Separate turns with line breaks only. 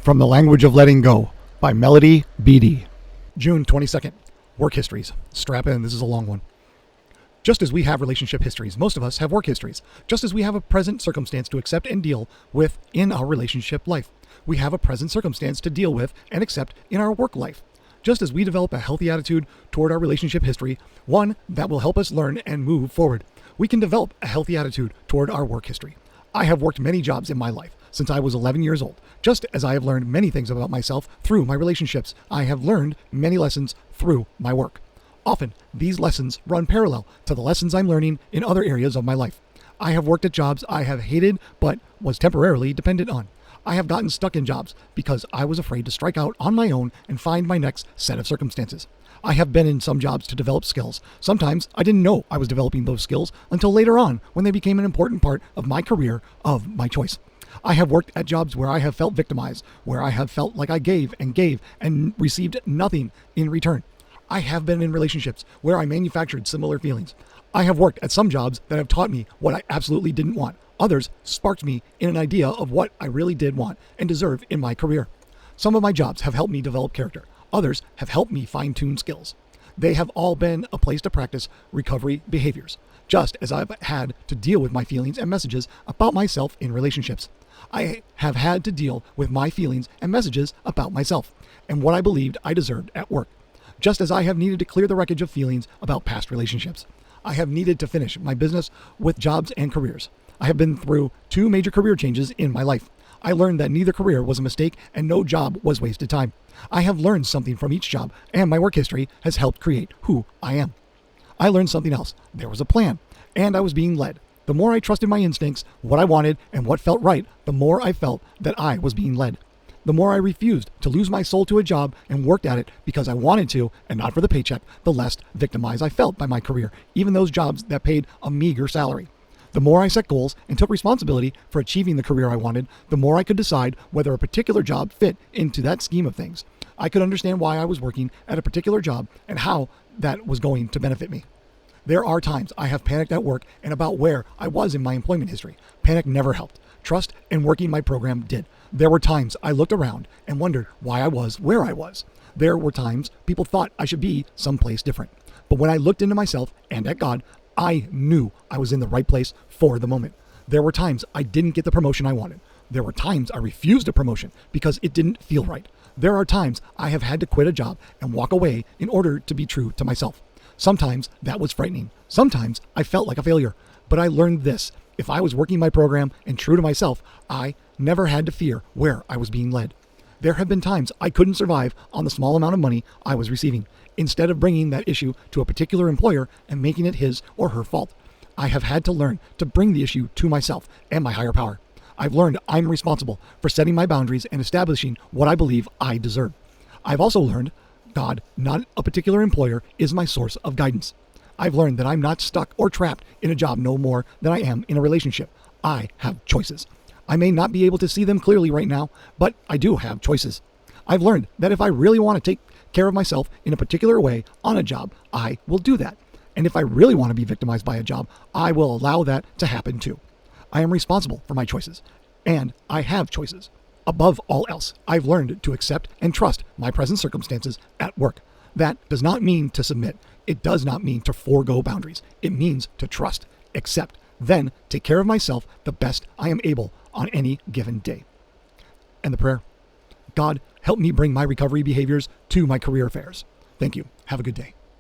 From the Language of Letting Go by Melody Beattie. June 22nd. Work histories. Strap in, this is a long one. Just as we have relationship histories, most of us have work histories. Just as we have a present circumstance to accept and deal with in our relationship life, we have a present circumstance to deal with and accept in our work life. Just as we develop a healthy attitude toward our relationship history, one that will help us learn and move forward, we can develop a healthy attitude toward our work history. I have worked many jobs in my life since I was 11 years old. Just as I have learned many things about myself through my relationships, I have learned many lessons through my work. Often, these lessons run parallel to the lessons I'm learning in other areas of my life. I have worked at jobs I have hated but was temporarily dependent on. I have gotten stuck in jobs because I was afraid to strike out on my own and find my next set of circumstances. I have been in some jobs to develop skills. Sometimes I didn't know I was developing those skills until later on when they became an important part of my career of my choice. I have worked at jobs where I have felt victimized, where I have felt like I gave and received nothing in return. I have been in relationships where I manufactured similar feelings. I have worked at some jobs that have taught me what I absolutely didn't want. Others sparked me in an idea of what I really did want and deserve in my career. Some of my jobs have helped me develop character. Others have helped me fine-tune skills. They have all been a place to practice recovery behaviors, just as I've had to deal with my feelings and messages about myself in relationships. I have had to deal with my feelings and messages about myself and what I believed I deserved at work, just as I have needed to clear the wreckage of feelings about past relationships. I have needed to finish my business with jobs and careers. I have been through 2 major career changes in my life. I learned that neither career was a mistake and no job was wasted time. I have learned something from each job, and my work history has helped create who I am. I learned something else. There was a plan, and I was being led. The more I trusted my instincts, what I wanted, and what felt right, the more I felt that I was being led. The more I refused to lose my soul to a job and worked at it because I wanted to and not for the paycheck, the less victimized I felt by my career, even those jobs that paid a meager salary. The more I set goals and took responsibility for achieving the career I wanted, the more I could decide whether a particular job fit into that scheme of things. I could understand why I was working at a particular job and how that was going to benefit me. There are times I have panicked at work and about where I was in my employment history. Panic never helped. Trust and working my program did. There were times I looked around and wondered why I was where I was. There were times people thought I should be someplace different. But when I looked into myself and at God, I knew I was in the right place for the moment. There were times I didn't get the promotion I wanted. There were times I refused a promotion because it didn't feel right. There are times I have had to quit a job and walk away in order to be true to myself. Sometimes that was frightening. Sometimes I felt like a failure. But I learned this. If I was working my program and true to myself, I never had to fear where I was being led. There have been times I couldn't survive on the small amount of money I was receiving. Instead of bringing that issue to a particular employer and making it his or her fault, I have had to learn to bring the issue to myself and my higher power. I've learned I'm responsible for setting my boundaries and establishing what I believe I deserve. I've also learned God, not a particular employer, is my source of guidance. I've learned that I'm not stuck or trapped in a job no more than I am in a relationship. I have choices. I may not be able to see them clearly right now, but I do have choices. I've learned that if I really want to take care of myself in a particular way on a job, I will do that. And if I really want to be victimized by a job, I will allow that to happen too. I am responsible for my choices, and I have choices. Above all else, I've learned to accept and trust my present circumstances at work. That does not mean to submit. It does not mean to forego boundaries. It means to trust, accept, then take care of myself the best I am able on any given day. And the prayer: God, help me bring my recovery behaviors to my career affairs. Thank you. Have a good day.